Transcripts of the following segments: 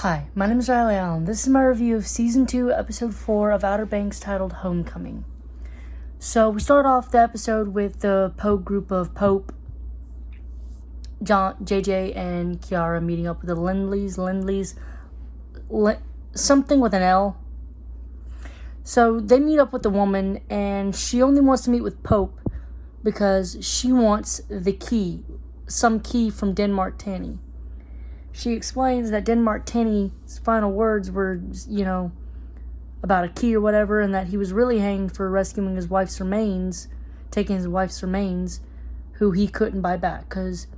Hi, my name is Riley Allen. This is my review of Season 2, Episode 4 of Outer Banks titled Homecoming. So, we start off the episode with the Pope group of Pope, John, JJ, and Kiara meeting up with the Lindleys, something with an L. So, they meet up with the woman, and she only wants to meet with Pope because she wants the key, some key from Denmark Tanny. She explains that Denmark Tanny's final words were, about a key or whatever, and that he was really hanged for rescuing his wife's remains, taking his wife's remains, who he couldn't buy back, because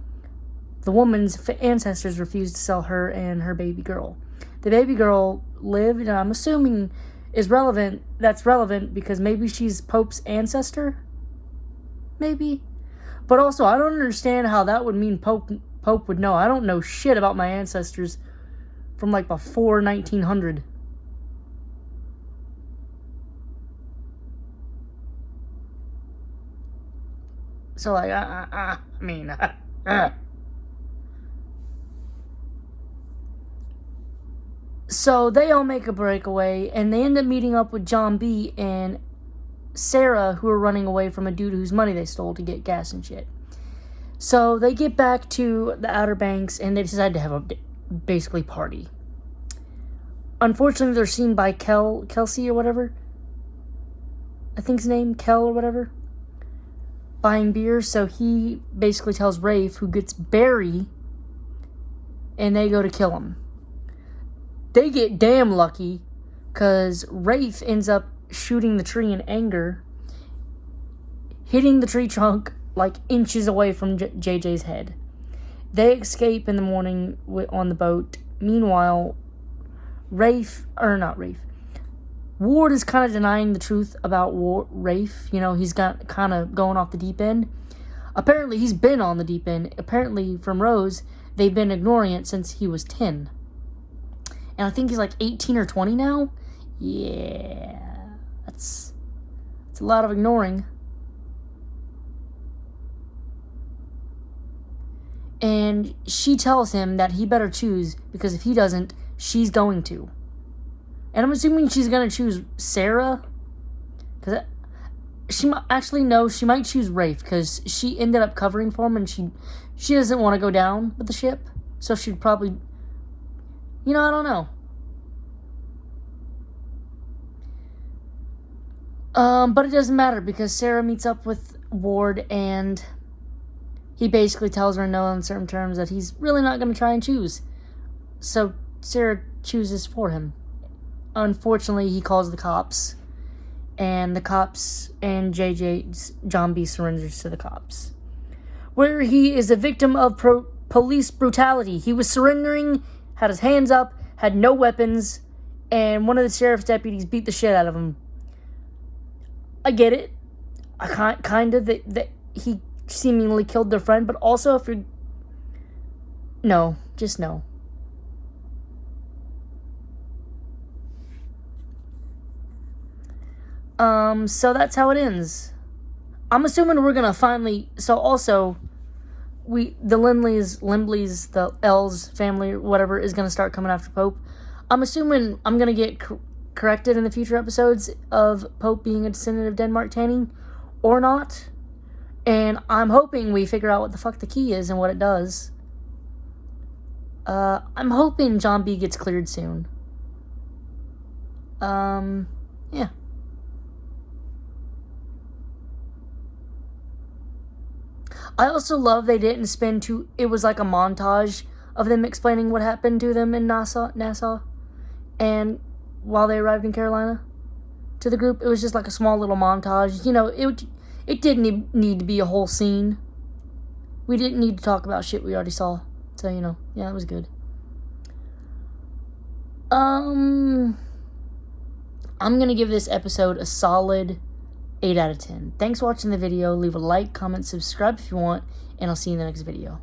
the woman's ancestors refused to sell her and her baby girl. The baby girl lived, and I'm assuming that's relevant because maybe she's Pope's ancestor? Maybe? But also, I don't understand how that would mean Pope would know. I don't know shit about my ancestors from before 1900. So So they all make a breakaway, and they end up meeting up with John B. and Sarah, who are running away from a dude whose money they stole to get gas and shit. So they get back to the Outer Banks, and they decide to have a basically party. Unfortunately, they're seen by Kelsey or whatever. I think his name, Kel or whatever. Buying beer, so he basically tells Rafe, who gets Barry, and they go to kill him. They get damn lucky, because Rafe ends up shooting the tree in anger, hitting the tree trunk inches away from JJ's head. They escape in the morning on the boat. Meanwhile, Ward is kind of denying the truth about Rafe. He's got kind of going off the deep end. Apparently, he's been on the deep end. Apparently, from Rose, they've been ignoring it since he was 10. And I think he's 18 or 20 now. Yeah, that's a lot of ignoring. And she tells him that he better choose, because if he doesn't, she's going to. And I'm assuming she's going to choose Sarah. Because she might choose Rafe, because she ended up covering for him, and she doesn't want to go down with the ship. So she'd probably, I don't know. But it doesn't matter, because Sarah meets up with Ward, and he basically tells her in no uncertain terms that he's really not going to try and choose. So Sarah chooses for him. Unfortunately, he calls the cops. And the cops and John B. surrenders to the cops. Where he is a victim of police brutality. He was surrendering, had his hands up, had no weapons, and one of the sheriff's deputies beat the shit out of him. I get it. I kind of that he seemingly killed their friend, but also if you're... No, just no. So that's how it ends. I'm assuming we're gonna finally... So also, the Lindleys, the L's family, whatever, is gonna start coming after Pope. I'm assuming I'm gonna get corrected in the future episodes of Pope being a descendant of Denmark Tanny, or not. And I'm hoping we figure out what the fuck the key is and what it does. I'm hoping John B. gets cleared soon. Yeah. I also love they didn't spend it was like a montage of them explaining what happened to them in Nassau. And while they arrived in Carolina, to the group, it was just like a small little montage. It didn't need to be a whole scene. We didn't need to talk about shit we already saw. So, yeah, it was good. I'm gonna give this episode a solid 8 out of 10. Thanks for watching the video. Leave a like, comment, subscribe if you want, and I'll see you in the next video.